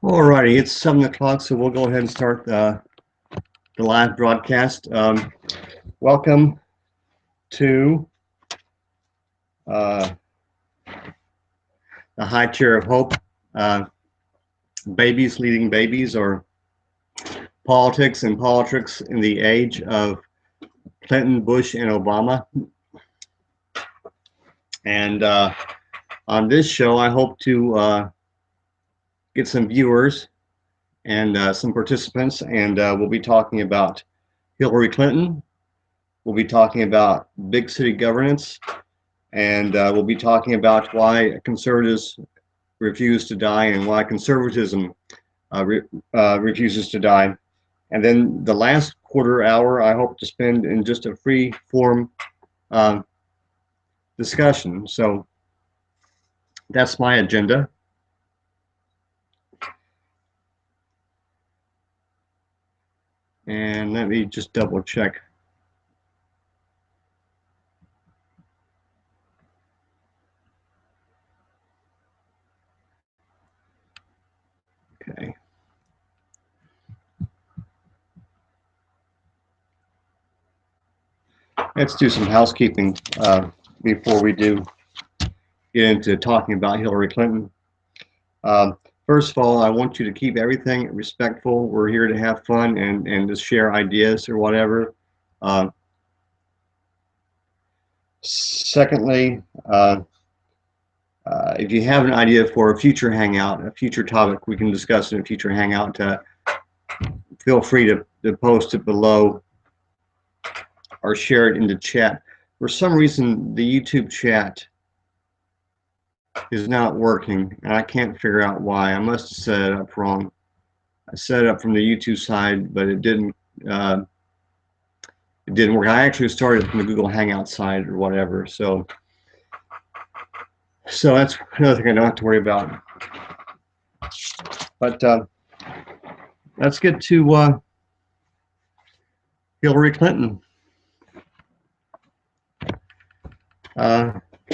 Alrighty, it's 7 o'clock, so we'll go ahead and start the live broadcast. Welcome to the High Chair of Hope, Babies Leading Babies, or Politics and Politricks in the Age of Clinton, Bush, and Obama. And on this show, I hope to get some viewers and some participants, and we'll be talking about Hillary Clinton. We'll be talking about big city governance, and we'll be talking about why conservatives refuse to die and why conservatism refuses to die. And then the last quarter hour, I hope to spend in just a free form discussion. So that's my agenda. And let me just double check. Okay. Let's do some housekeeping before we do get into talking about Hillary Clinton. First of all, I want you to keep everything respectful. We're here to have fun and to share ideas or whatever. Secondly, if you have an idea for a future hangout, a future topic, we can discuss in a future hangout. Feel free to post it below or share it in the chat. For some reason, the YouTube chat is not working, and I can't figure out why. I must have set it up wrong. I set it up from the YouTube side, but it didn't work. I actually started from the Google Hangout side or whatever. So that's another thing I don't have to worry about. But let's get to Hillary Clinton.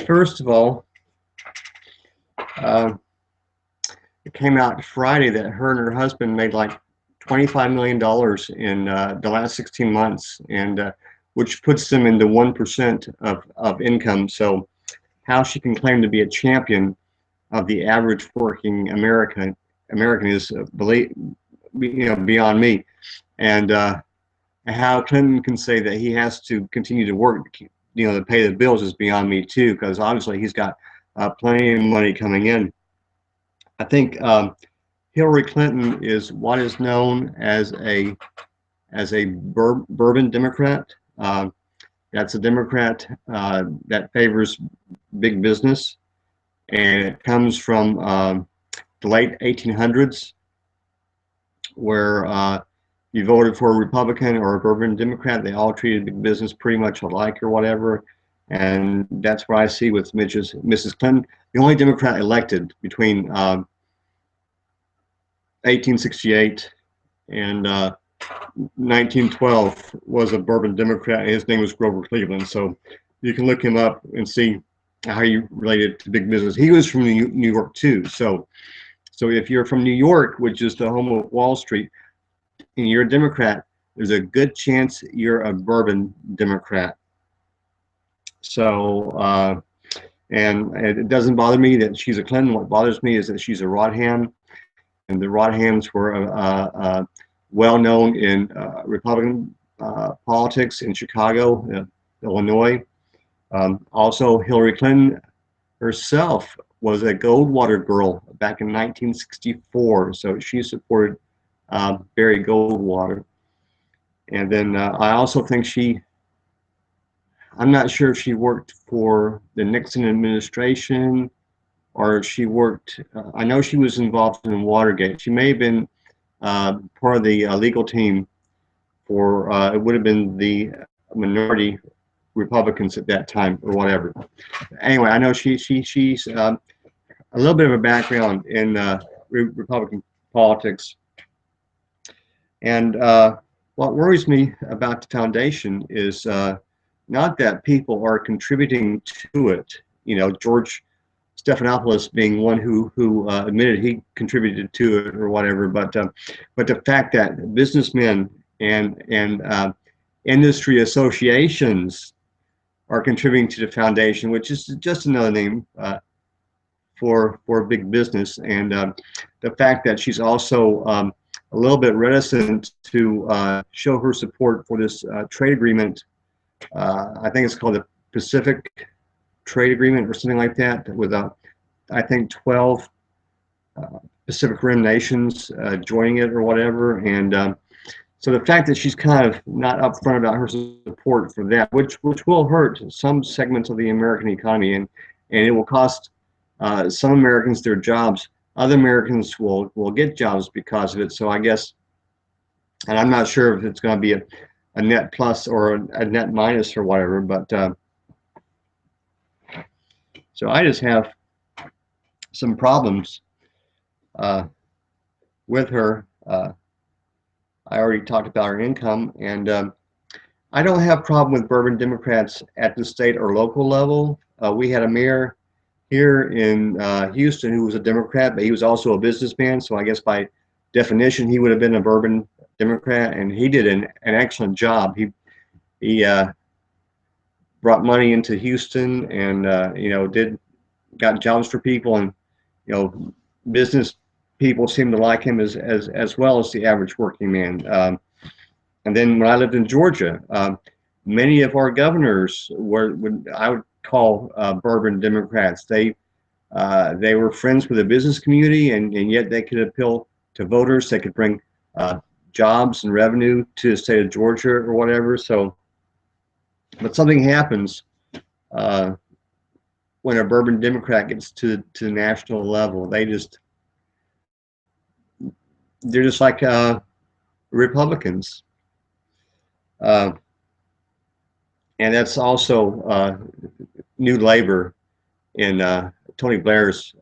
First of all, it came out Friday that her and her husband made like $25 million in the last 16 months, and which puts them in the 1% of income. So how she can claim to be a champion of the average working American is beyond me. And how Clinton can say that he has to continue to work, to pay the bills is beyond me too, because obviously he's got plenty of money coming in. I think Hillary Clinton is what is known as a bourbon Democrat. That's a Democrat that favors big business, and it comes from the late 1800s, where you voted for a Republican or a bourbon Democrat, they all treated big business pretty much alike or whatever. And that's what I see with Mrs. Clinton. The only Democrat elected between 1868 and 1912 was a bourbon Democrat. His name was Grover Cleveland. So you can look him up and see how he related to big business. He was from New York too. So if you're from New York, which is the home of Wall Street, and you're a Democrat, there's a good chance you're a bourbon Democrat. So, and it doesn't bother me that she's a Clinton. What bothers me is that she's a Rodham, and the Rodhams were well known in Republican politics in Chicago, Illinois. Also, Hillary Clinton herself was a Goldwater girl back in 1964, so she supported Barry Goldwater. And then I also think I'm not sure if she worked for the Nixon administration or she worked, I know she was involved in Watergate. She may have been part of the legal team for, it would have been the minority Republicans at that time or whatever. Anyway, I know she's a little bit of a background in Republican politics. And what worries me about the foundation is not that people are contributing to it. You know, George Stephanopoulos being one who admitted he contributed to it or whatever, but the fact that businessmen and industry associations are contributing to the foundation, which is just another name for big business, and the fact that she's also a little bit reticent to show her support for this trade agreement. I think it's called the Pacific Trade Agreement or something like that, with I think 12 Pacific Rim nations joining it or whatever. And so the fact that she's kind of not upfront about her support for that, which will hurt some segments of the American economy, and it will cost some Americans their jobs. Other Americans will get jobs because of it. So I guess, and I'm not sure if it's going to be a net plus or a net minus or whatever, but so I just have some problems with her. I already talked about her income, and I don't have a problem with bourbon Democrats at the state or local level. We had a mayor here in Houston who was a Democrat, but he was also a businessman, so I guess by definition he would have been a bourbon Democrat, and he did an excellent job. He brought money into Houston, and got jobs for people, and business people seem to like him as well as the average working man. And then when I lived in Georgia, many of our governors I would call bourbon Democrats. They were friends with the business community, and yet they could appeal to voters. They could bring jobs and revenue to the state of Georgia or whatever. So, but something happens when a bourbon Democrat gets to the national level. They're just like Republicans. And that's also New Labor in Tony Blair's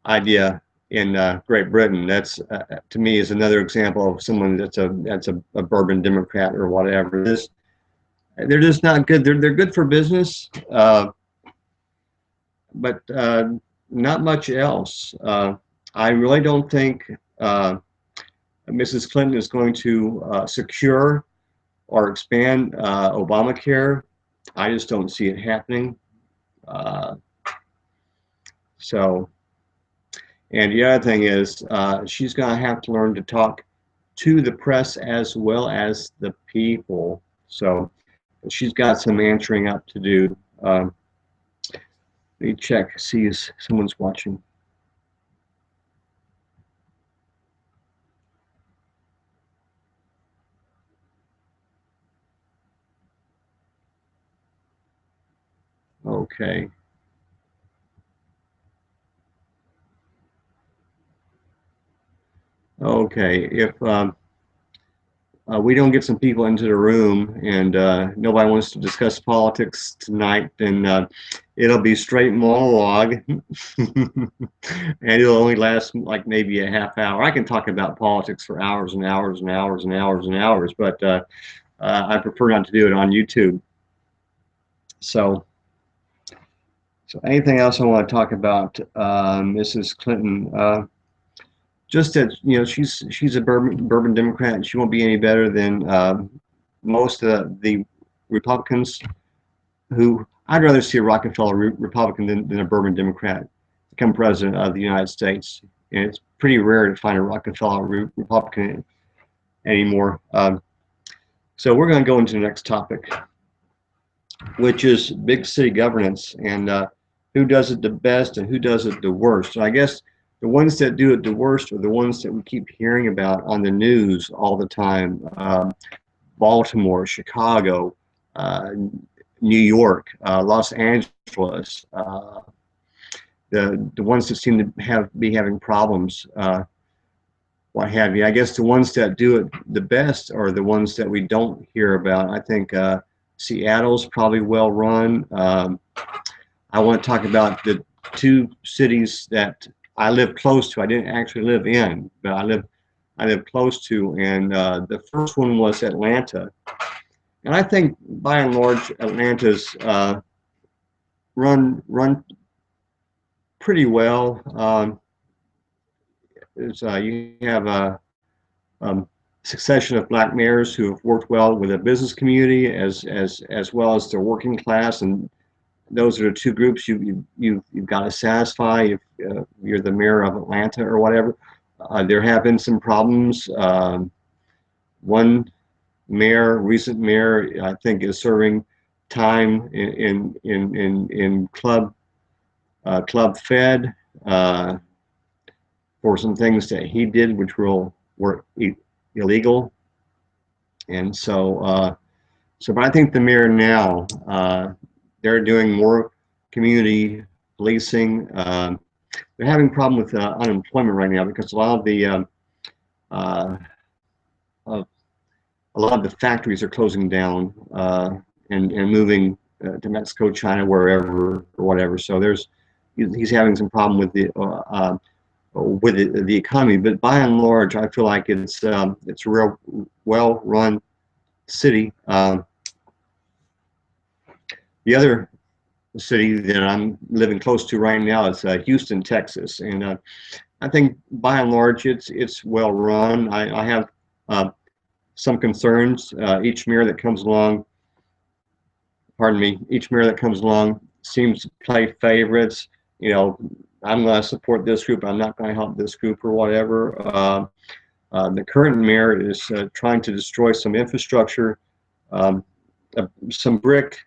idea in Great Britain. That's to me is another example of someone that's a bourbon Democrat or whatever. They're just not good. They're good for business, but not much else. I really don't think Mrs. Clinton is going to secure or expand Obamacare. I just don't see it happening. And the other thing is she's going to have to learn to talk to the press as well as the people. So she's got some answering up to do. Let me check, see if someone's watching. Okay. Okay, if we don't get some people into the room and nobody wants to discuss politics tonight, then it'll be straight monologue and it'll only last like maybe a half hour. I can talk about politics for hours and hours and hours and hours and hours, but I prefer not to do it on YouTube. So anything else I want to talk about Mrs. Clinton? Just that she's a bourbon Democrat, and she won't be any better than most of the Republicans. Who I'd rather see a Rockefeller Republican than a bourbon Democrat become president of the United States. And it's pretty rare to find a Rockefeller Republican anymore. So we're going to go into the next topic, which is big city governance and who does it the best and who does it the worst. And I guess the ones that do it the worst are the ones that we keep hearing about on the news all the time. Baltimore, Chicago, New York, Los Angeles, the ones that seem to be having problems, what have you. I guess the ones that do it the best are the ones that we don't hear about. I think Seattle's probably well run. I want to talk about the two cities that I live close to. I didn't actually live in, but I live close to, and the first one was Atlanta. And I think by and large Atlanta's run pretty well. You have a succession of black mayors who have worked well with the business community as well as the working class, and those are the two groups you've got to satisfy if you're the mayor of Atlanta or whatever. There have been some problems. One recent mayor, I think, is serving time in Club Fed for some things that he did, which were illegal. And so, but I think the mayor now, they're doing more community policing. They're having a problem with unemployment right now because a lot of the factories are closing down and moving to Mexico, China, wherever or whatever. So he's having some problem with the economy. But by and large, I feel like it's a real well-run city. The other city that I'm living close to right now is Houston, Texas, and I think by and large it's well run. I have some concerns. Each mayor that comes along, seems to play favorites. You know, I'm going to support this group, I'm not going to help this group or whatever. The current mayor is trying to destroy some infrastructure, some brick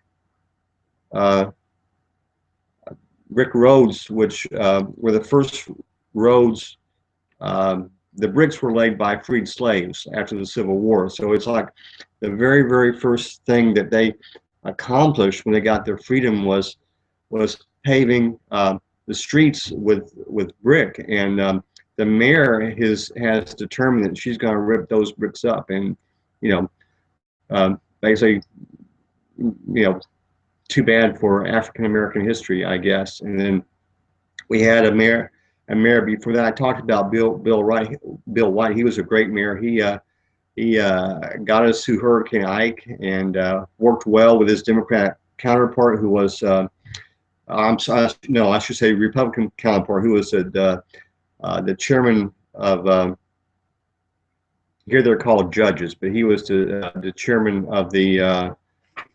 roads, which were the first roads. The bricks were laid by freed slaves after the Civil War. So it's like the very, very first thing that they accomplished when they got their freedom was paving the streets with brick. And the mayor has determined that she's going to rip those bricks up. And, basically, too bad for African American history, I guess. And then we had a mayor before that. I talked about Bill White. He was a great mayor. He got us through Hurricane Ike and worked well with his Democratic counterpart, who was I should say Republican counterpart, who was the chairman of here they're called judges, but he was the chairman of the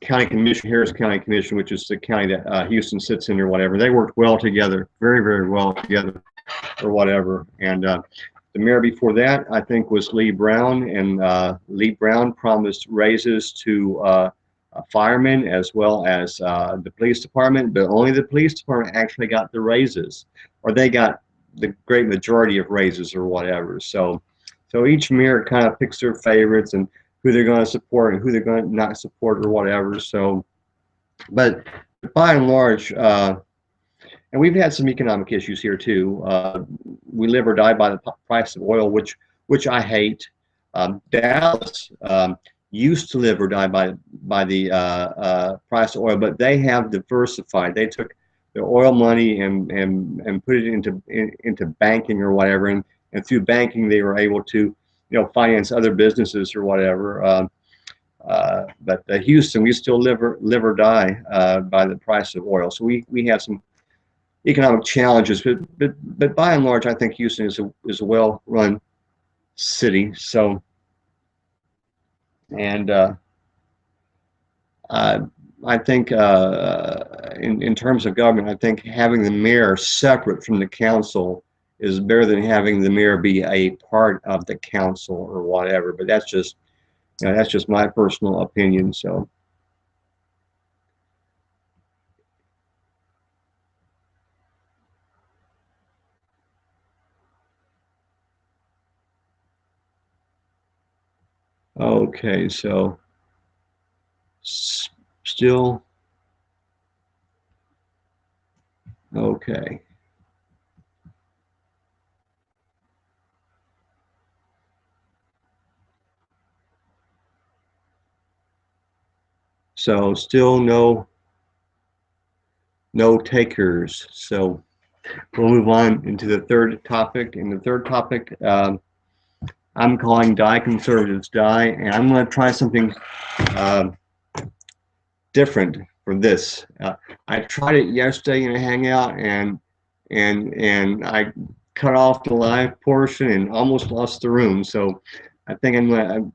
County Commission, Harris County Commission, which is the county that Houston sits in or whatever. They worked well together, very, very well together or whatever. And the mayor before that, I think, was Lee Brown, and Lee Brown promised raises to firemen as well as the police department, but only the police department actually got the raises, or they got the great majority of raises or whatever. So each mayor kind of picks their favorites and who they're going to support and who they're going to not support or whatever. So, but by and large, and we've had some economic issues here too. We live or die by the price of oil, which I hate. Dallas used to live or die by the price of oil, but they have diversified. They took the oil money and put it into banking or whatever, and through banking they were able to finance other businesses or whatever. But Houston, we still live or die by the price of oil. So we have some economic challenges, but by and large, I think Houston is a well-run city. So, and I think in terms of government, I think having the mayor separate from the council is better than having the mayor be a part of the council or whatever. But that's just, that's just my personal opinion. So. Okay, so still okay. So still no takers. So we'll move on into the third topic. And the third topic, I'm calling Die Conservatives Die, and I'm going to try something um, different for this. I tried it yesterday in a hangout, and I cut off the live portion and almost lost the room. So I think I'm gonna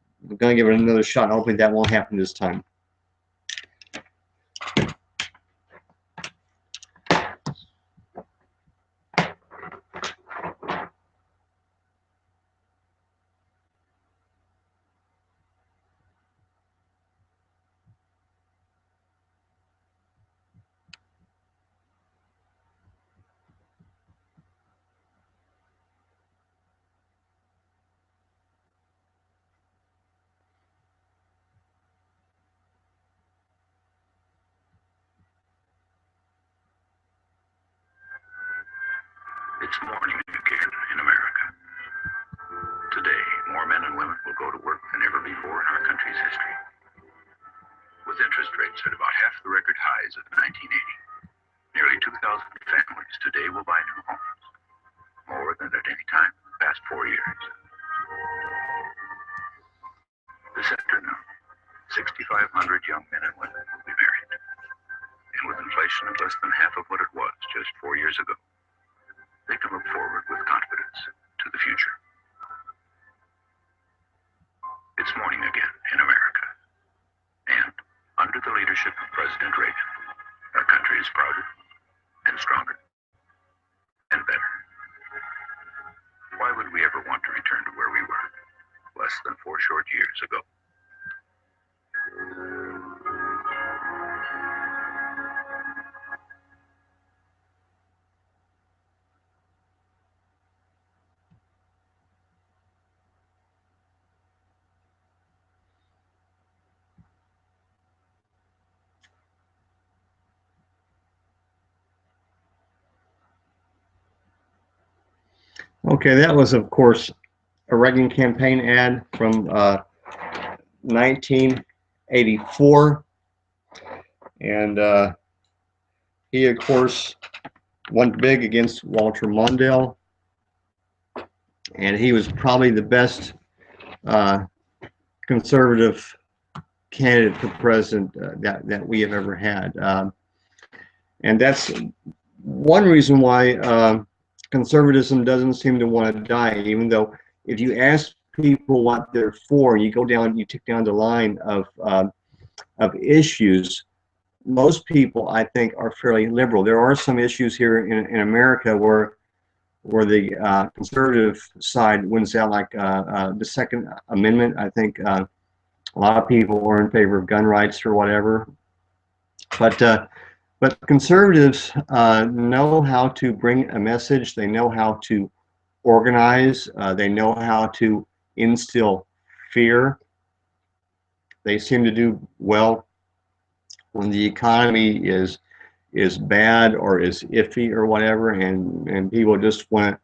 give it another shot. Hopefully that won't happen this time. It's morning again in America. Today, more men and women will go to work than ever before in our country's history. With interest rates at about half the record highs of 1980, nearly 2,000 families today will buy new homes, more than at any time in the past 4 years. This afternoon, 6,500 young men and women will be married. And with inflation at less than half of what it was just 4 years ago, they can look forward with confidence to the future. It's morning again in America. And under the leadership of President Reagan, our country is prouder and stronger and better. Why would we ever want to return to where we were less than 4 short years ago? Okay, that was of course a Reagan campaign ad from 1984, and he of course went big against Walter Mondale, and he was probably the best conservative candidate for president that we have ever had, and that's one reason why conservatism doesn't seem to want to die. Even though, if you ask people what they're for, you tick down the line of issues, most people, I think, are fairly liberal. There are some issues here in America where the conservative side wins out, like the Second Amendment. I think a lot of people are in favor of gun rights or whatever, but conservatives know how to bring a message. They know how to organize. They know how to instill fear. They seem to do well when the economy is bad or is iffy or whatever, and people just want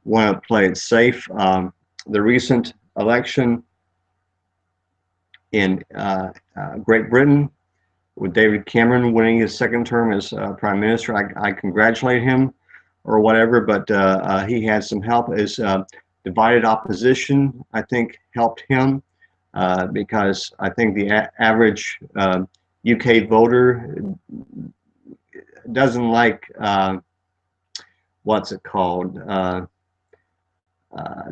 to play it safe. The recent election in Great Britain, with David Cameron winning his second term as prime minister, I congratulate him or whatever, but he had some help. His divided opposition, I think, helped him because I think the average UK voter doesn't like what's it called?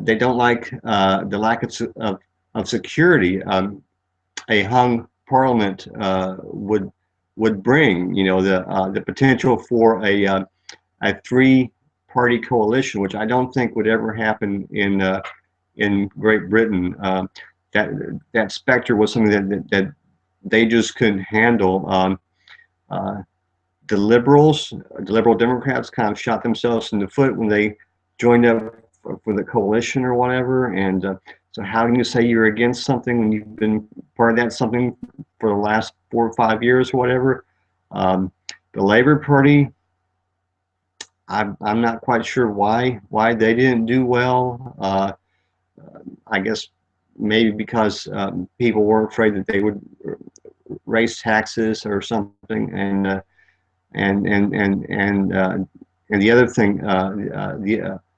They don't like the lack of security a hung parliament would bring. You know, the potential for a 3 party coalition, which I don't think would ever happen in Great Britain. That specter was something that they just couldn't handle. Uh, the Liberal Democrats, kind of shot themselves in the foot when they joined up for the coalition or whatever. And so, how can you say you're against something when you've been part of that something for the last 4 or 5 years or whatever? The Labour Party, I'm not quite sure why they didn't do well. I guess maybe because people were afraid that they would raise taxes or something, and the other thing,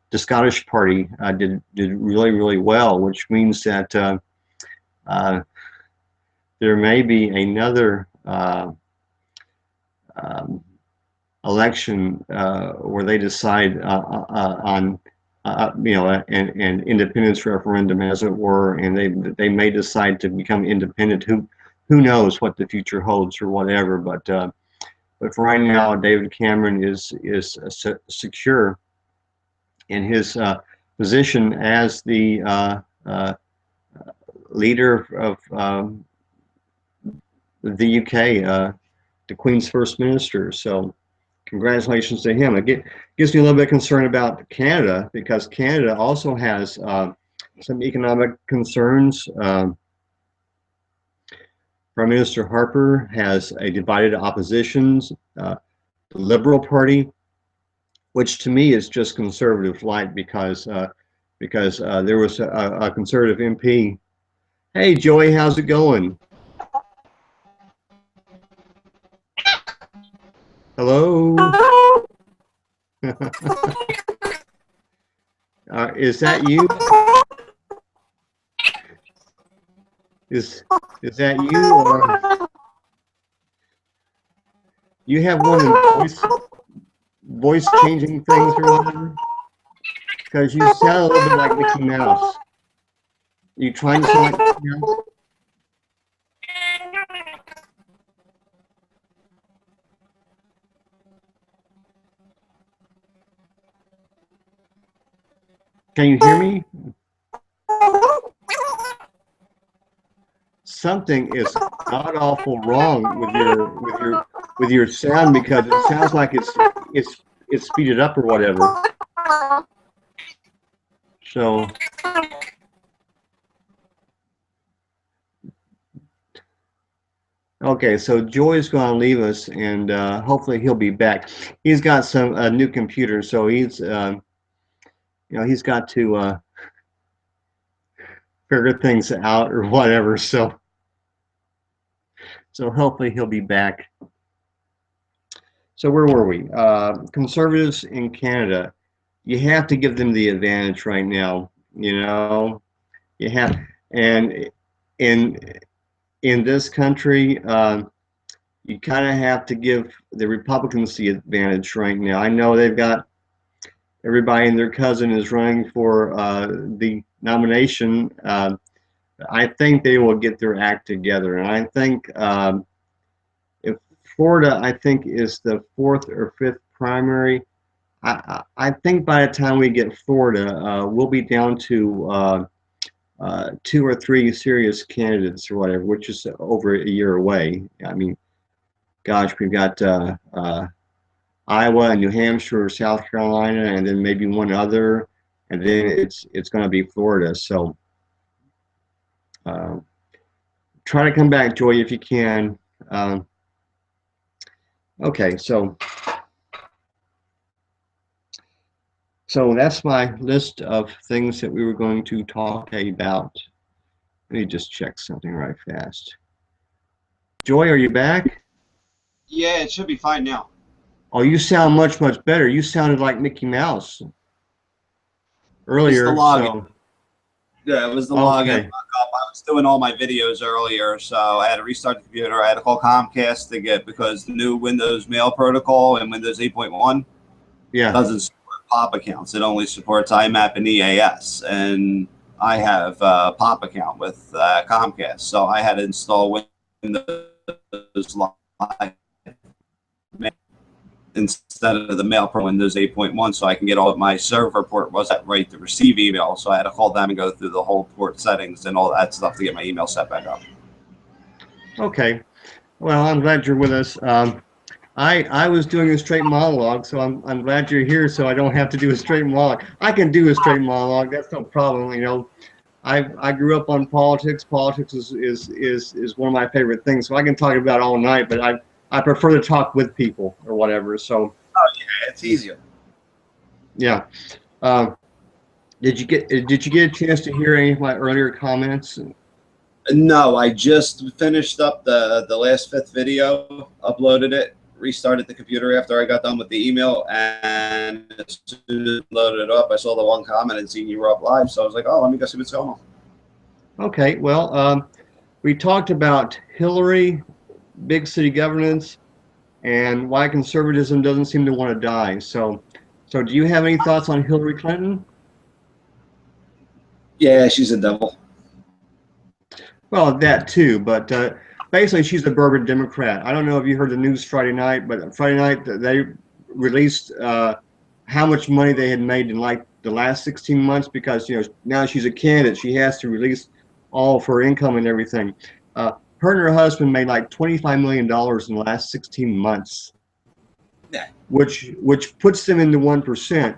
the Scottish Party did really well, which means that there may be another election where they decide on an independence referendum, as it were, and they may decide to become independent. Who knows what the future holds or whatever, but for right now, David Cameron is secure in his position as the leader of the UK, the Queen's First Minister. So congratulations to him. It gives me a little bit concerned about Canada, because Canada also has some economic concerns. Prime Minister Harper has a divided opposition, the Liberal Party, which to me is just conservative light, because there was a conservative MP. Hey, Joey, how's it going? Hello. Is that you? Is that you, or you have one of voice changing things or whatever? Because you sound a little bit like Mickey Mouse. You trying to sound like Mickey Mouse? Can you hear me? Something is god awful wrong with your sound, because it sounds like it's speeded up or whatever. So okay, so Joy's going to leave us, and hopefully he'll be back. He's got some new computer, so he's he's got to figure things out or whatever. So hopefully he'll be back. So where were we? Conservatives in Canada, you have to give them the advantage right now. You have, and in this country, you kind of have to give the Republicans the advantage right now. I know they've got everybody and their cousin is running for the nomination. I think they will get their act together, and I think if Florida, I think, is the 4th or 5th primary, I think by the time we get Florida, we'll be down to 2 or 3 serious candidates or whatever, which is over a year away. I mean, gosh, we've got Iowa and New Hampshire or South Carolina, and then maybe one other, and then it's going to be Florida. So try to come back, Joy, if you can. Okay, so that's my list of things that we were going to talk about. Let me just check something right fast. Joy, are you back? Yeah, it should be fine now. Oh, you sound much better. You sounded like Mickey Mouse earlier. It was the login. So. Yeah, it was the Okay. login. I was doing all my videos earlier, so I had to restart the computer. I had to call Comcast to get, because the new Windows Mail protocol and Windows 8.1 doesn't support POP accounts. It only supports IMAP and EAS, and I have a POP account with Comcast, so I had to install Windows Live instead of the mail pro Windows 8.1, so I can get all of my server port wasn't right to receive email. So I had to call them and go through the whole port settings and all that stuff to get my email set back up. Okay. Well, I'm glad you're with us. I was doing a straight monologue, so I'm glad you're here, so I don't have to do a straight monologue. I can do a straight monologue. That's no problem. You know, I grew up on politics. Politics is one of my favorite things. So I can talk about it all night, but I prefer to talk with people or whatever. So. Oh yeah, it's easier. Yeah. Did you get a chance to hear any of my earlier comments? No, I just finished up the last 5th video, uploaded it, restarted the computer after I got done with the email, and as soon as I loaded it up, I saw the one comment and seen you were up live, so I was like, oh, let me go see what's going on. Okay, well, we talked about Hillary, big city governance, and why conservatism doesn't seem to want to die. So do you have any thoughts on Hillary Clinton? Yeah, she's a devil. Well, that too, but basically she's a bourbon Democrat. I don't know if you heard the news Friday night, but Friday night they released how much money they had made in like the last 16 months because, you know, now she's a candidate. She has to release all of her income and everything. Her and her husband made like $25 million in the last 16 months, yeah. which puts them in the 1%.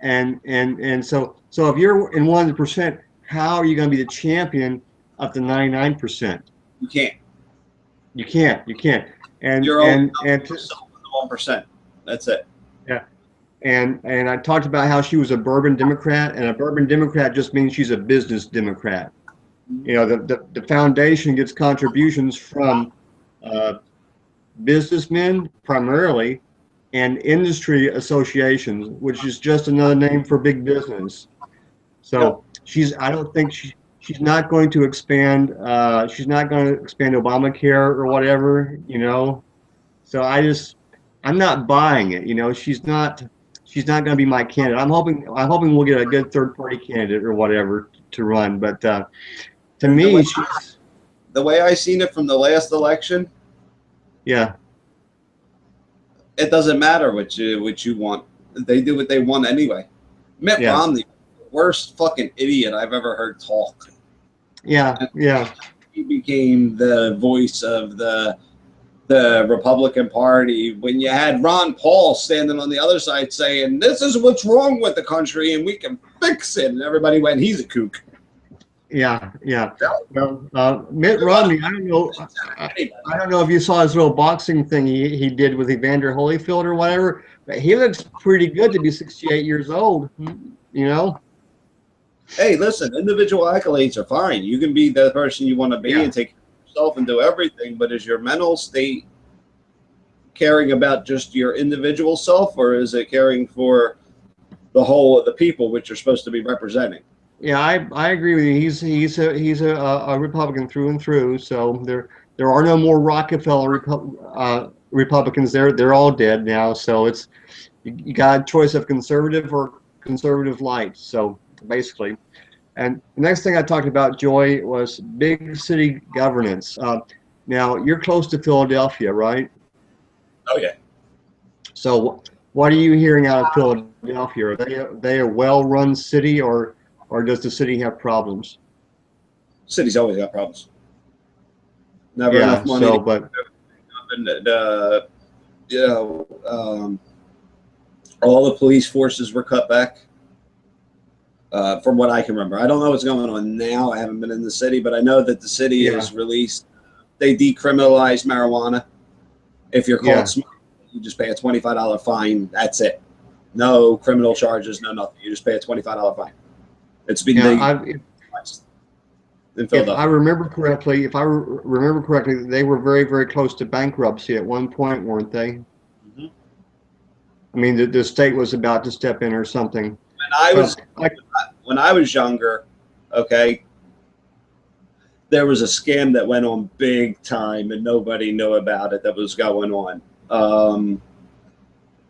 And so if you're in 1%, how are you going to be the champion of the 99%? You can't. You can't. And you're and 1%. That's it. Yeah. And I talked about how she was a bourbon Democrat, and a bourbon Democrat just means she's a business Democrat. You know, the foundation gets contributions from businessmen primarily and industry associations, which is just another name for big business. So I don't think she's not going to expand. She's not going to expand Obamacare or whatever, you know. So I'm not buying it. You know, she's not going to be my candidate. I'm hoping we'll get a good third party candidate or whatever to run. But to me, the way I seen it from the last election, yeah, it doesn't matter what you want. They do what they want anyway. Mitt Romney, worst fucking idiot I've ever heard talk. Yeah. He became the voice of the Republican Party when you had Ron Paul standing on the other side saying, this is what's wrong with the country and we can fix it. And everybody went, he's a kook. Yeah. Well, Mitt Romney, I don't know if you saw his little boxing thing he did with Evander Holyfield or whatever, but he looks pretty good to be 68 years old, you know? Hey, listen, individual accolades are fine. You can be the person you want to be and take care of yourself and do everything, but is your mental state caring about just your individual self, or is it caring for the whole of the people which you're supposed to be representing? Yeah, I agree with you. He's a Republican through and through. So there are no more Rockefeller Republicans. They're all dead now. So it's you got a choice of conservative or conservative light. So basically, and the next thing I talked about, Joy, was big city governance. Now you're close to Philadelphia, right? Oh yeah. So what are you hearing out of Philadelphia? Are they a well-run city, or does the city have problems? City's always got problems. Never enough money. So, but all the police forces were cut back. From what I can remember, I don't know what's going on now. I haven't been in the city, but I know that the city has released. They decriminalized marijuana. If you're caught smoking, you just pay a $25 fine. That's it. No criminal charges, no nothing. You just pay a $25 fine. It's been if I remember correctly, they were very, very close to bankruptcy at one point, weren't they? Mm-hmm. I mean, the state was about to step in or something. When I was younger, okay, there was a scam that went on big time and nobody knew about it that was going on.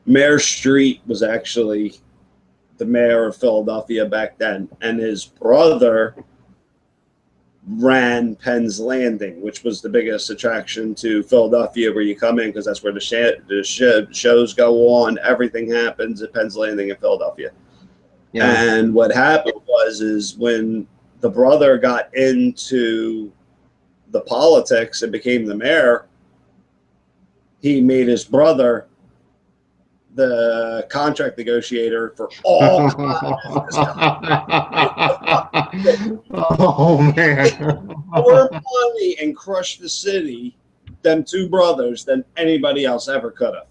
Mayor Street was actually the mayor of Philadelphia back then, and his brother ran Penn's Landing, which was the biggest attraction to Philadelphia, where you come in because that's where the shows go on. Everything happens at Penn's Landing in Philadelphia. Yeah. And what happened is when the brother got into the politics and became the mayor, he made his brother the contract negotiator for all oh man, more money and crushed the city, them two brothers, than anybody else ever could have.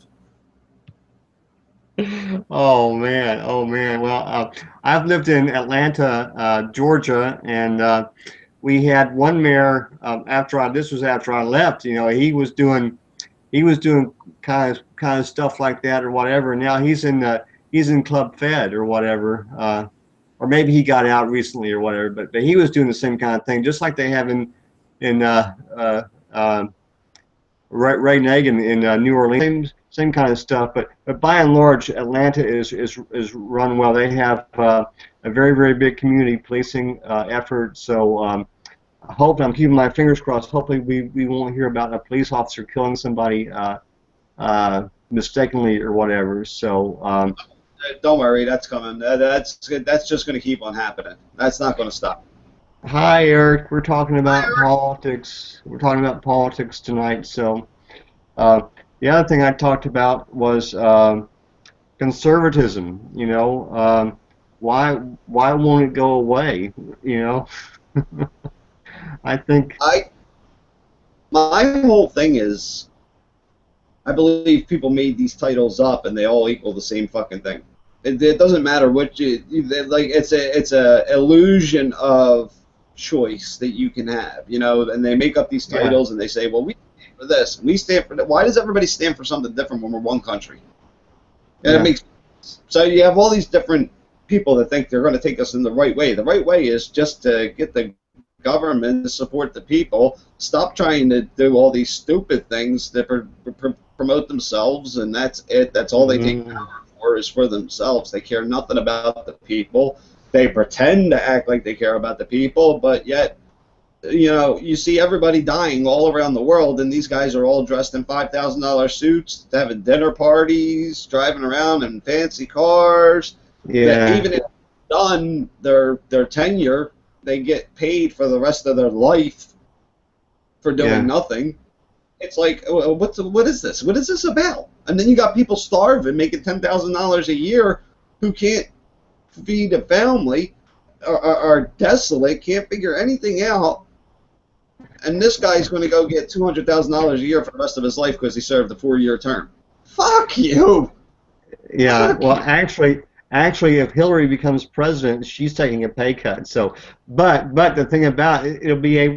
Oh man. Well, I've lived in Atlanta, Georgia, and we had one mayor this was after I left. You know, he was doing kind of stuff like that or whatever. Now he's in Club Fed or whatever, or maybe he got out recently or whatever. But he was doing the same kind of thing, just like they have in Ray Nagin in New Orleans. Same kind of stuff. But by and large, Atlanta is run well. They have a very, very big community policing effort. So I hope, I'm keeping my fingers crossed. Hopefully we won't hear about a police officer killing somebody mistakenly or whatever. So don't worry, that's coming. That's just going to keep on happening. That's not going to stop. Hi, Eric. We're talking about politics. We're talking about politics tonight. So the other thing I talked about was conservatism. You know, why won't it go away? You know. I think my whole thing is, I believe people made these titles up and they all equal the same fucking thing. It doesn't matter what you like. It's a illusion of choice that you can have, you know. And they make up these titles and they say, well, we stand for this, and we stand for that. Why does everybody stand for something different when we're one country? And it makes so you have all these different people that think they're going to take us in the right way. The right way is just to get the government to support the people, stop trying to do all these stupid things that promote themselves, and that's it. That's all they take power for, is for themselves. They care nothing about the people. They pretend to act like they care about the people, but yet, you know, you see everybody dying all around the world, and these guys are all dressed in $5,000 suits, having dinner parties, driving around in fancy cars. Yeah. Even if done their tenure, they get paid for the rest of their life for doing nothing. It's like, what is this? What is this about? And then you got people starving, making $10,000 a year, who can't feed a family, are desolate, can't figure anything out. And this guy's going to go get $200,000 a year for the rest of his life because he served a 4-year term. Fuck you. Yeah. Fuck well, you. Actually, if Hillary becomes president, she's taking a pay cut. So, but the thing about it,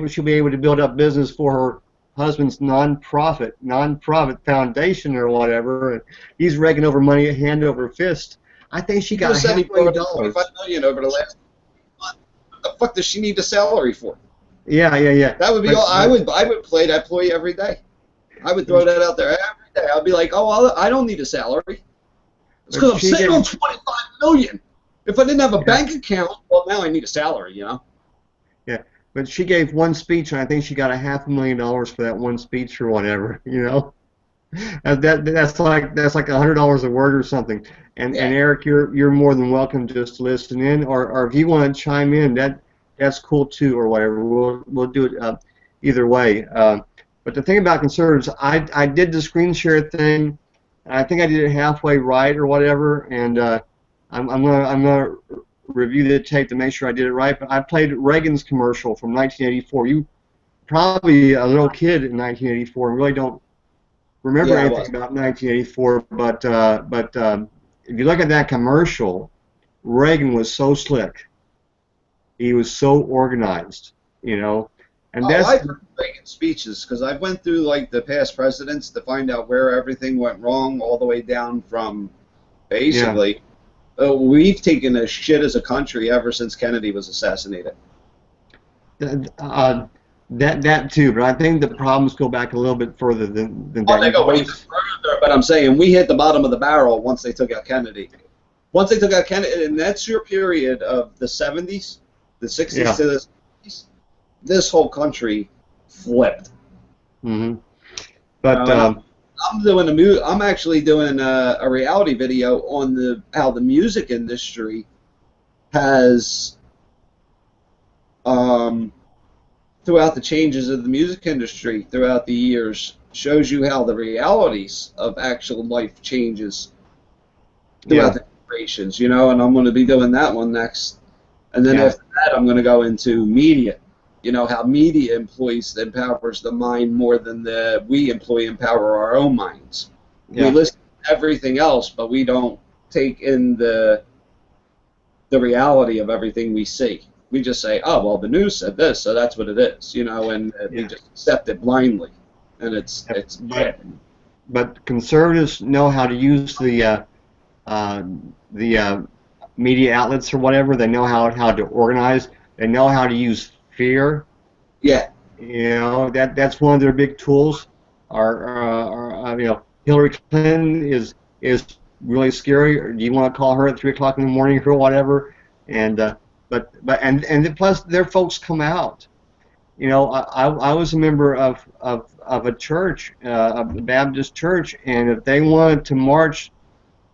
she'll be able to build up business for her husband's nonprofit foundation or whatever. And he's raking over money hand over fist. I think she got $500 million over the last month. What the fuck does she need a salary for? Yeah. That would be all. I would play that ploy every day. I would throw that out there every day. I'd be like, oh, I don't need a salary. It's because I'm sitting on $25 million. If I didn't have a bank account, well, now I need a salary, you know. Yeah, but she gave one speech, and I think she got $500,000 for that one speech or whatever, you know. That's like $100 a word or something. And Eric, you're more than welcome just to listen in, or if you want to chime in, that's cool too, or whatever. We'll do it either way. But the thing about conservatives, I did the screen share thing. I think I did it halfway right or whatever, and I'm gonna review the tape to make sure I did it right. But I played Reagan's commercial from 1984. You probably a little kid in 1984 and really don't remember anything about 1984. But if you look at that commercial, Reagan was so slick. He was so organized, you know. And I've heard Reagan speeches because I went through like the past presidents to find out where everything went wrong, all the way down from basically. We've taken a shit as a country ever since Kennedy was assassinated. That too, but I think the problems go back a little bit further than that. They go even further, but I'm saying we hit the bottom of the barrel once they took out Kennedy. Once they took out Kennedy, and that's your period of the 70s, the 60s to the 70s. this whole country flipped. Mm-hmm. But I'm doing I'm actually doing a reality video on how the music industry has throughout the changes of the music industry throughout the years, shows you how the realities of actual life changes throughout the generations, and I'm going to be doing that one next. And then after that, I'm going to go into media, how media empowers the mind more than we empower our own minds. We listen to everything else, but we don't take in the reality of everything we see. We just say, oh, well, the news said this, so that's what it is, and we just accept it blindly. And it's bad. But conservatives know how to use the media outlets or whatever. They know how to organize. They know how to use fear. Yeah. That's one of their big tools. Hillary Clinton is really scary. Or do you want to call her at 3 o'clock in the morning or whatever? And and plus their folks come out. I was a member of a church, a Baptist church, and if they wanted to march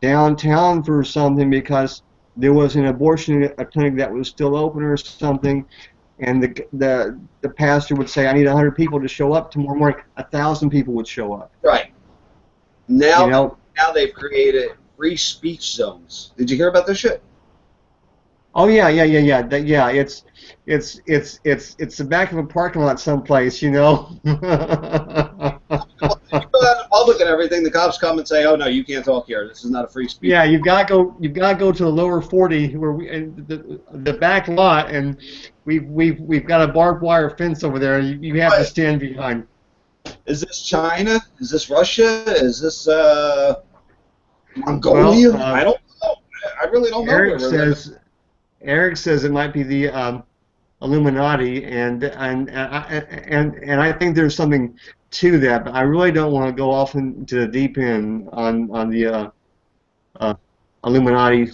downtown for something because there was an abortion clinic that was still open or something, and the pastor would say, I need 100 people to show up tomorrow morning, 1,000 people would show up. Right. Now they've created free speech zones. Did you hear about this shit? Oh yeah. It's the back of a parking lot someplace, You go out in public and everything, the cops come and say, "Oh no, you can't talk here. This is not a free speech." Yeah, you've got to go to the lower 40 where the back lot, and we've got a barbed wire fence over there. You have to stand behind. Is this China? Is this Russia? Is this Mongolia? Well, I don't know. I really don't know. Eric says it might be the Illuminati, and I think there's something to that, but I really don't want to go off into the deep end on the Illuminati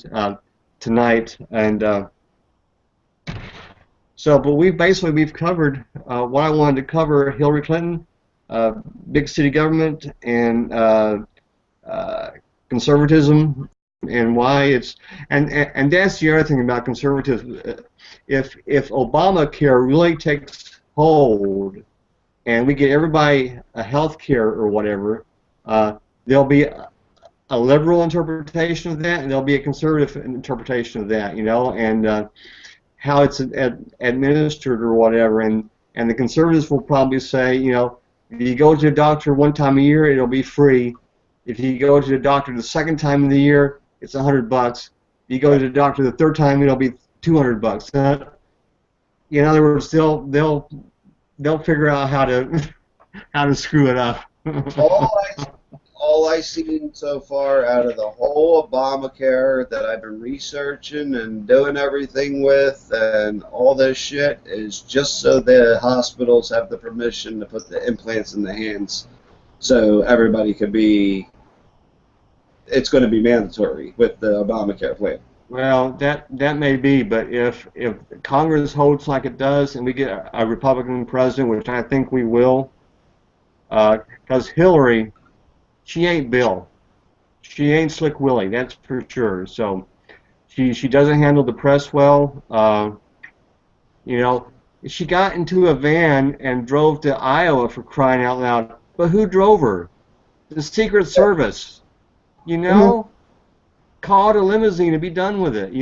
tonight. And but we've covered what I wanted to cover: Hillary Clinton, big city government, and conservatism. And why it's and that's the other thing about conservatism. If Obamacare really takes hold and we get everybody a health care or whatever, there'll be a liberal interpretation of that, and there'll be a conservative interpretation of that. And how it's administered or whatever. And the conservatives will probably say, if you go to the doctor one time a year, it'll be free. If you go to the doctor the second time in the year, it's $100. If you go to the doctor the third time, it'll be $200. In other words, they'll figure out how to screw it up. all I've seen so far out of the whole Obamacare that I've been researching and doing everything with and all this shit is just so the hospitals have the permission to put the implants in the hands, so everybody could be. It's going to be mandatory with the Obamacare plan. Well, that may be, but if Congress holds like it does and we get a Republican president, which I think we will, because Hillary, she ain't Bill. She ain't Slick Willie, that's for sure. So she doesn't handle the press well. She got into a van and drove to Iowa, for crying out loud. But who drove her? The Secret Service. Call it a limousine and be done with it,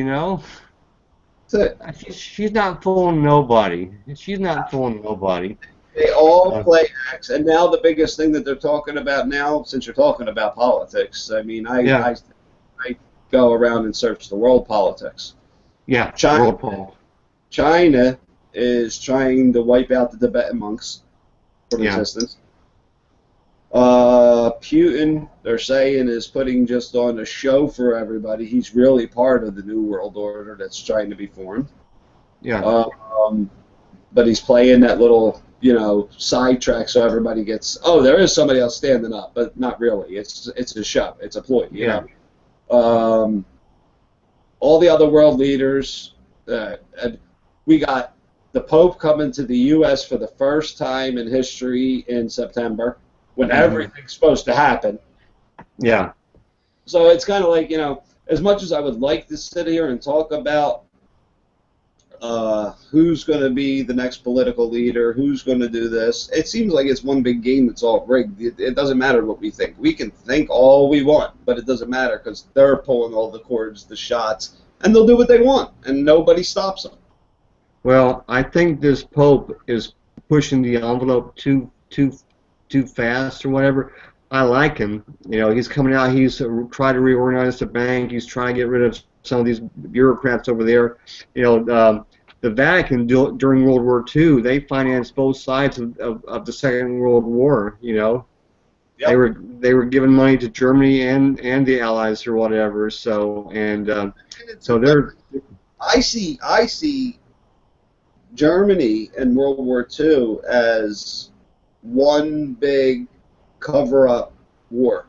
She's not fooling nobody. She's not fooling nobody. They all play acts, and now the biggest thing that they're talking about now, since you're talking about politics, I mean, I go around and search the world politics. Yeah, China is trying to wipe out the Tibetan monks from existence. Putin, they're saying, is putting just on a show for everybody. He's really part of the New World Order that's trying to be formed. Yeah. But he's playing that little, sidetrack so everybody gets, oh, there is somebody else standing up, but not really. It's a show. It's a ploy. You know? All the other world leaders, we got the Pope coming to the U.S. for the first time in history in September, when everything's supposed to happen. Yeah. So it's kind of like, you know, as much as I would like to sit here and talk about who's going to be the next political leader, who's going to do this, it seems like it's one big game that's all rigged. It doesn't matter what we think. We can think all we want, but it doesn't matter because they're pulling all the cords, the shots, and they'll do what they want, and nobody stops them. Well, I think this Pope is pushing the envelope too fast or whatever. I like him. You know, he's coming out. He's trying to reorganize the bank. He's trying to get rid of some of these bureaucrats over there. You know, the Vatican during World War II, they financed both sides of the Second World War. You know, Yep. they were giving money to Germany and the Allies or whatever. So so they're. I see Germany in World War II as one big cover-up war.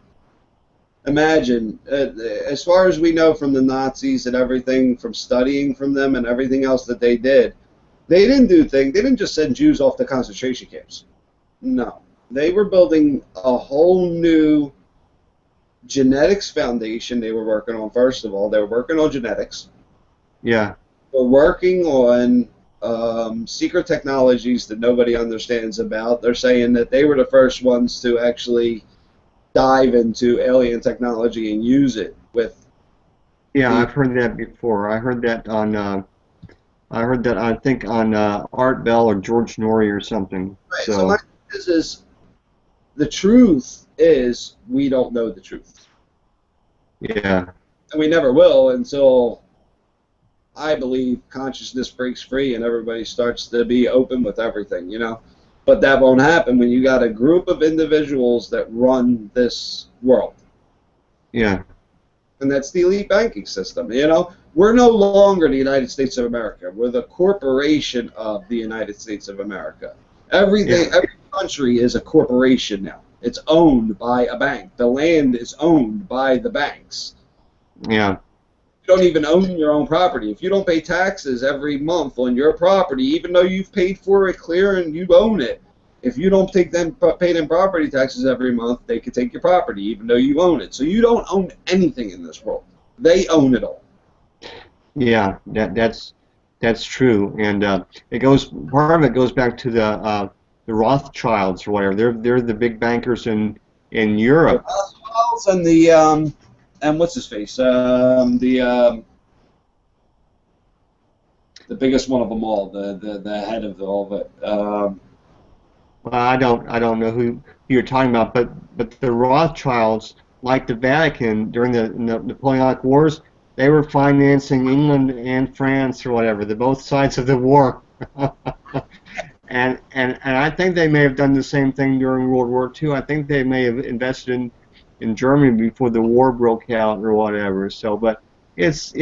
Imagine, as far as we know from the Nazis and everything, from studying from them and everything else that they didn't they didn't just send Jews off to concentration camps. No. They were building a whole new genetics foundation they were working on, first of all. They were working on genetics. Yeah. They were working on secret technologies that nobody understands about. They're saying that they were the first ones to actually dive into alien technology and use it with. Yeah, I've heard that before. I heard that I think on Art Bell or George Norrie or something. Right, so my thing is the truth is we don't know the truth. Yeah. And we never will until, I believe, consciousness breaks free and everybody starts to be open with everything, you know. But that won't happen when you got a group of individuals that run this world. Yeah. And that's the elite banking system, you know. We're no longer the United States of America. We're the corporation of the United States of America. Everything, every country is a corporation now. It's owned by a bank. The land is owned by the banks. Yeah. You don't even own your own property. If you don't pay taxes every month on your property, even though you've paid for it clear and you own it, if you don't pay them property taxes every month, they can take your property even though you own it. So you don't own anything in this world. They own it all. Yeah, that's true, and part of it goes back to the Rothschilds or whatever. They're the big bankers in Europe. The Rothschilds and the and what's his face? The biggest one of them all, the head of all of it. Well, I don't know who you're talking about, but the Rothschilds, like the Vatican during the Napoleonic Wars, they were financing England and France or whatever, both sides of the war. and I think they may have done the same thing during World War II. I think they may have invested in Germany before the war broke out or whatever. So, but it's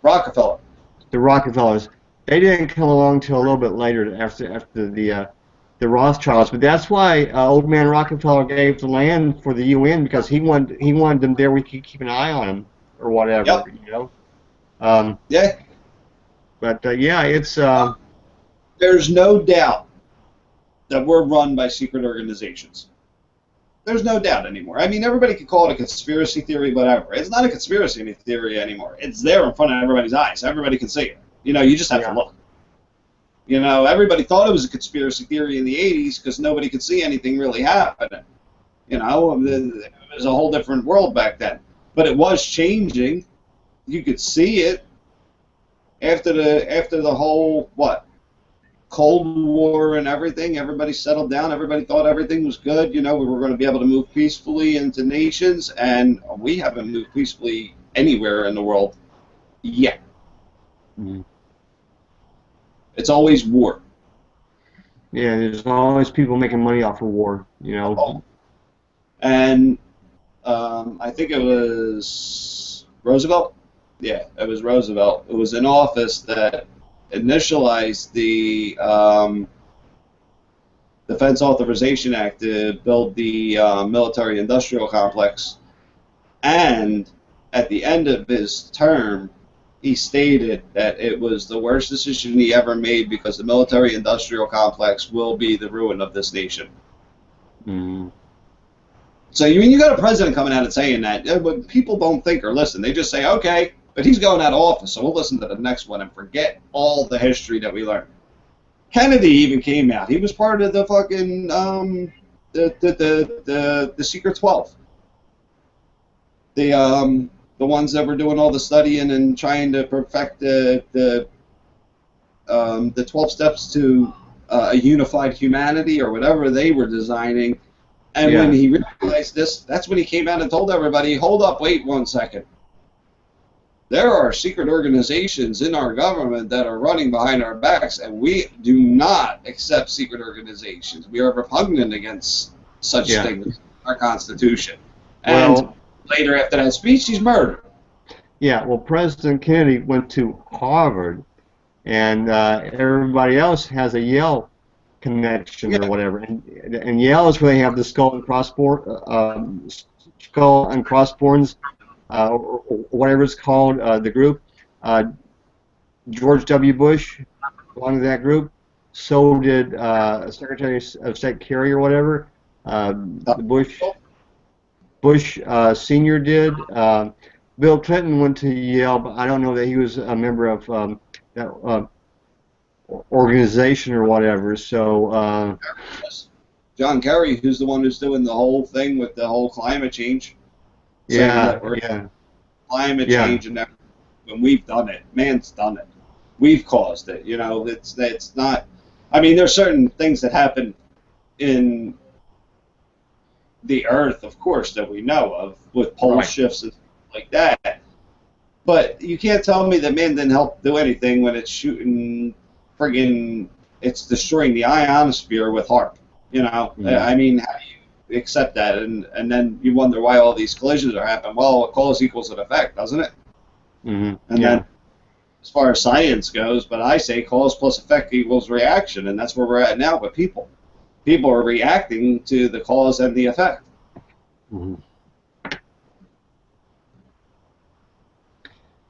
Rockefeller. The Rockefellers. They didn't come along till a little bit later after the Rothschilds. But that's why old man Rockefeller gave the land for the UN, because he wanted them there. We could keep an eye on them or whatever. Yep. You know. Yeah. But yeah, it's. There's no doubt that we're run by secret organizations. There's no doubt anymore. I mean, everybody could call it a conspiracy theory, whatever. It's not a conspiracy theory anymore. It's there in front of everybody's eyes. Everybody can see it. You know, you just have to look. You know, everybody thought it was a conspiracy theory in the 80s because nobody could see anything really happening. You know, it was a whole different world back then. But it was changing. You could see it after the whole, Cold War and everything. Everybody settled down. Everybody thought everything was good. You know, we were going to be able to move peacefully into nations, and we haven't moved peacefully anywhere in the world yet. Mm-hmm. It's always war. Yeah, there's always people making money off of war, you know. Oh. And I think it was Roosevelt. Yeah, it was Roosevelt. It was in office that initialized the Defense Authorization Act to build the military-industrial complex. And at the end of his term, he stated that it was the worst decision he ever made because the military-industrial complex will be the ruin of this nation. Mm. So you got a president coming out and saying that, but people don't think or listen. They just say, okay, but he's going out of office, so we'll listen to the next one and forget all the history that we learned. Kennedy even came out. He was part of the fucking the Secret 12. The ones that were doing all the studying and trying to perfect the 12 steps to a unified humanity or whatever they were designing. And when he realized this, that's when he came out and told everybody, hold up, wait 1 second. There are secret organizations in our government that are running behind our backs, and we do not accept secret organizations. We are repugnant against such things in our Constitution. And later after that speech, he's murdered. Yeah, well, President Kennedy went to Harvard, and everybody else has a Yale connection or whatever. And Yale is where they have the skull and crossbones, or whatever it's called, the group. George W. Bush belonged to that group. So did Secretary of State Kerry or whatever. Bush Senior did. Bill Clinton went to Yale, but I don't know that he was a member of that organization or whatever. So John Kerry, who's the one who's doing the whole thing with the whole climate change. Climate change and everything. When we've done it, man's done it. We've caused it. You know, it's not. I mean, there's certain things that happen in the Earth, of course, that we know of with pole shifts and stuff like that. But you can't tell me that man didn't help do anything when it's shooting friggin', it's destroying the ionosphere with HAARP. You know, I mean, how do you accept that? And then you wonder why all these collisions are happening. Well, a cause equals an effect, doesn't it? And then, as far as science goes, but I say cause plus effect equals reaction, and that's where we're at now with people. People are reacting to the cause and the effect.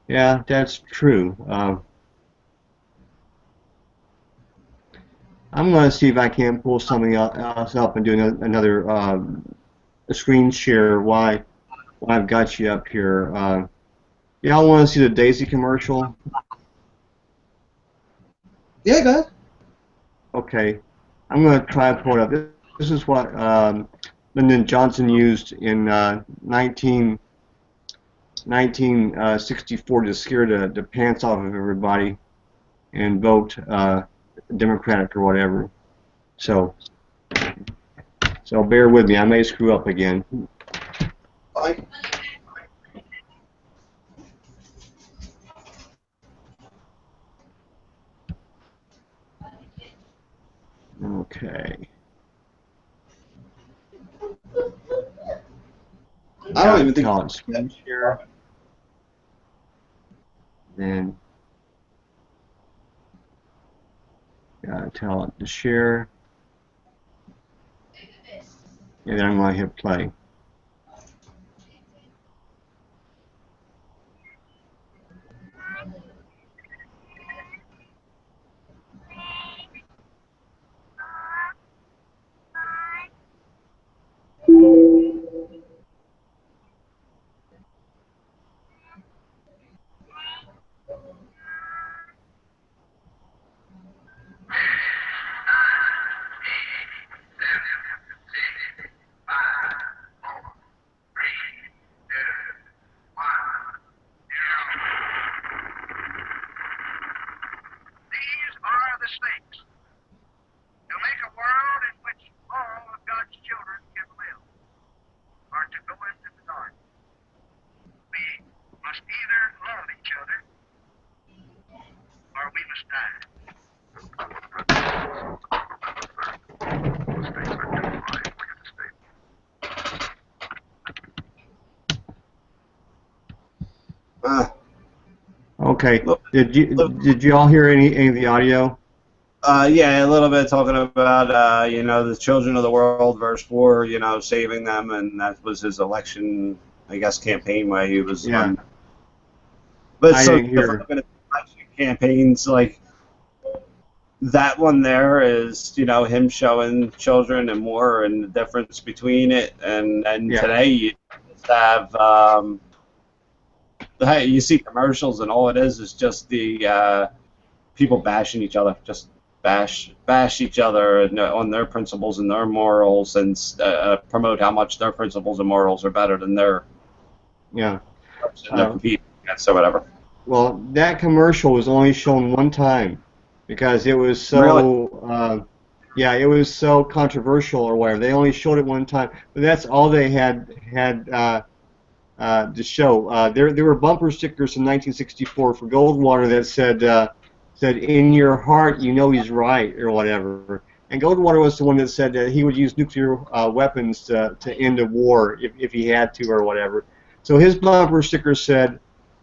Yeah, that's true. I'm going to see if I can pull something else up and do another screen share while I've got you up here. Y'all want to see the Daisy commercial? Yeah, go ahead. Okay. I'm going to try to pull it up. This is what Lyndon Johnson used in 1964 to scare the pants off of everybody and vote Democratic or whatever. So bear with me. I may screw up again. Fine. Okay. I don't even think it's screen share. Then gotta tell it to share. And then I'm going to hit play. Okay. Did you all hear any of the audio? Yeah, a little bit talking about you know, the children of the world versus war, you know, saving them, and that was his election, I guess, campaign where he was. But I so didn't if I'm hear. going to campaigns like that one there is, you know, him showing children and more and the difference between it. And Yeah, today you just have, hey, you see commercials and all it is just the people bashing each other, just bash each other on their principles and their morals, and promote how much their principles and morals are better than their yeah. person they're Uh, competing against or whatever. well, that commercial was only shown one time because it was Really? so, yeah, it was so controversial or whatever. They only showed it one time, but that's all they had to show. There were bumper stickers in 1964 for Goldwater that said "In your heart, you know he's right" or whatever. And Goldwater was the one that said that he would use nuclear weapons to end a war if he had to or whatever. So his bumper sticker said,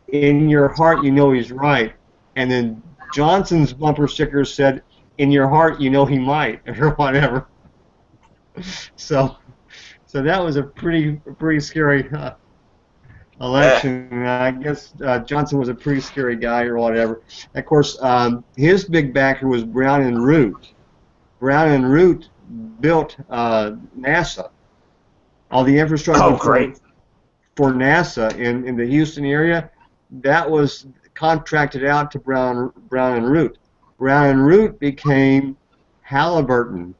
"In your heart, you know he's right," and then Johnson's bumper sticker said, "In your heart, you know he might," or whatever. So, so that was a pretty scary Yeah. election. And I guess Johnson was a pretty scary guy or whatever. Of course, his big backer was Brown and Root. Brown and Root built NASA, all the infrastructure Oh, great. for NASA in the Houston area. That was contracted out to Brown and Root. Brown and Root became Halliburton.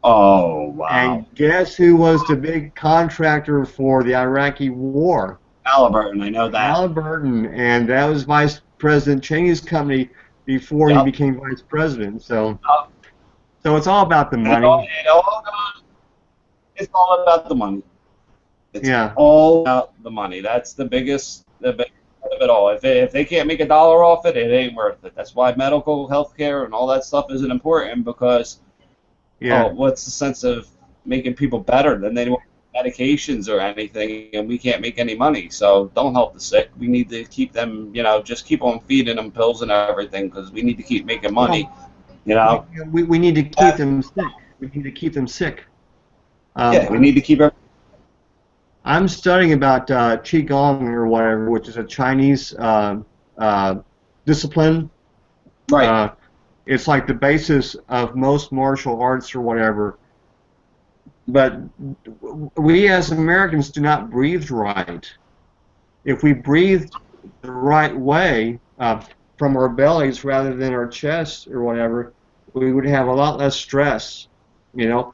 Oh, wow. And guess who was the big contractor for the Iraqi war? Halliburton, I know that. Halliburton, and that was Vice President Cheney's company before he Yep. became vice president. So, Yep. so it's all about the And it all, money. it's all about the money. It's Yeah. all about the money. That's the biggest part of it all. If they can't make a dollar off it, it ain't worth it. That's why medical, healthcare, and all that stuff isn't important because, Yeah. oh, what's the sense of making people better than they want medications or anything, and we can't make any money. So don't help the sick. We need to keep them, you know, just keep on feeding them pills and everything because we need to keep making money, you know. We need to keep them sick. We need to keep them sick. Yeah, we need to keep everything. I'm studying about Qigong or whatever, which is a Chinese discipline. Right. It's like the basis of most martial arts or whatever. But we as Americans do not breathe right. If we breathed the right way from our bellies rather than our chests or whatever, we would have a lot less stress. You know,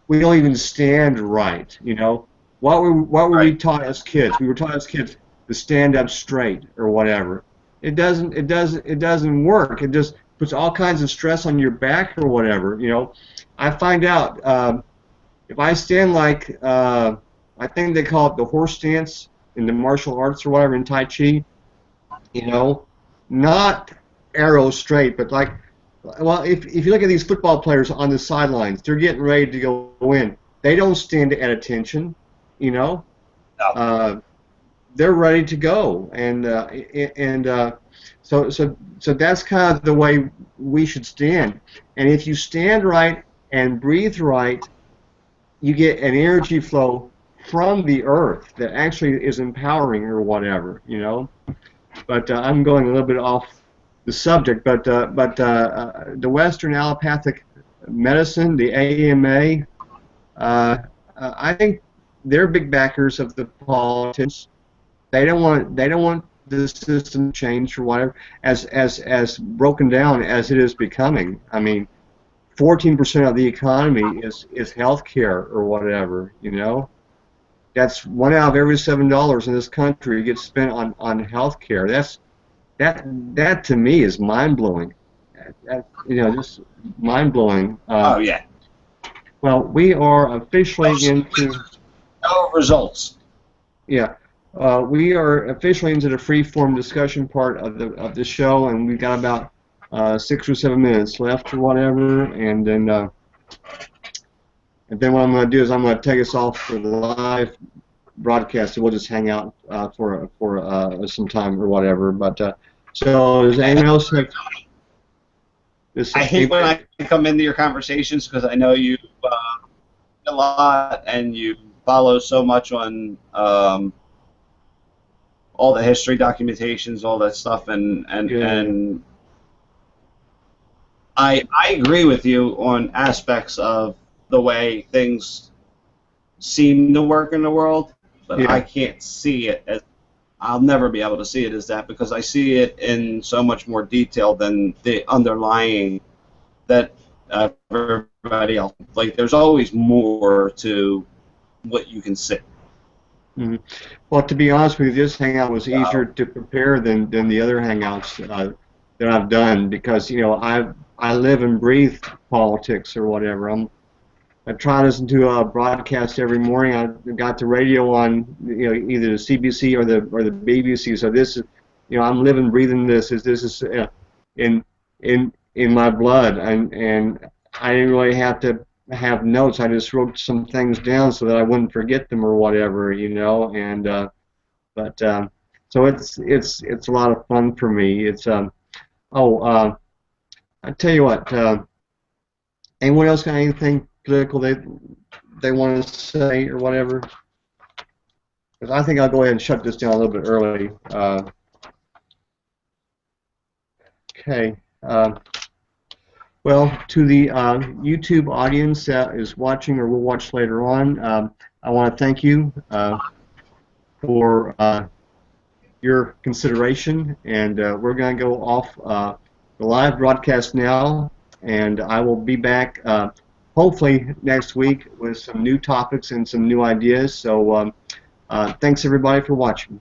we don't even stand right. You know, what were we taught as kids? We were taught as kids to stand up straight or whatever. It doesn't work. It just puts all kinds of stress on your back or whatever. You know, I find out. If I stand like, I think they call it the horse stance in the martial arts or whatever in Tai Chi, you know, not arrow straight, but like, well, if you look at these football players on the sidelines, they're getting ready to go in. They don't stand at attention, you know. No. They're ready to go, and so that's kind of the way we should stand. And if you stand right and breathe right, you get an energy flow from the earth that actually is empowering or whatever, you know. But I'm going a little bit off the subject. But the Western allopathic medicine, the AMA, I think they're big backers of the politicians. They don't want the system changed or whatever, as broken down as it is becoming. I mean, 14% of the economy is healthcare or whatever, you know. That's one out of every $7 in this country gets spent on healthcare. That to me is mind blowing. You know, just mind blowing. Oh yeah. Well, we are officially into results. Yeah, we are officially into the free form discussion part of the show, and we've got about 6 or 7 minutes left or whatever, and then what I'm going to do is I'm going to take us off for the live broadcast, and we'll just hang out for some time or whatever. But so does anyone else have? I hate when I come into your conversations because I know you a lot and you follow so much on all the history documentations, all that stuff, and I agree with you on aspects of the way things seem to work in the world, but I can't see it as, I'll never be able to see it as that, because I see it in so much more detail than the underlying that everybody else. Like, there's always more to what you can see. Mm-hmm. Well, to be honest with you, this hangout was easier to prepare than the other hangouts that I've done, because I live and breathe politics or whatever. I try to listen to a broadcast every morning. I got the radio on, either the CBC or the BBC. So this is, I'm living, breathing this. This is in my blood, and I didn't really have to have notes. I just wrote some things down so that I wouldn't forget them or whatever, And so it's a lot of fun for me. It's I tell you what. Anyone else got anything political they want to say or whatever? Because I think I'll go ahead and shut this down a little bit early. Okay. Well, to the YouTube audience that is watching or will watch later on, I want to thank you for your consideration, and we're going to go off the live broadcast now, and I will be back hopefully next week with some new topics and some new ideas. So thanks everybody for watching.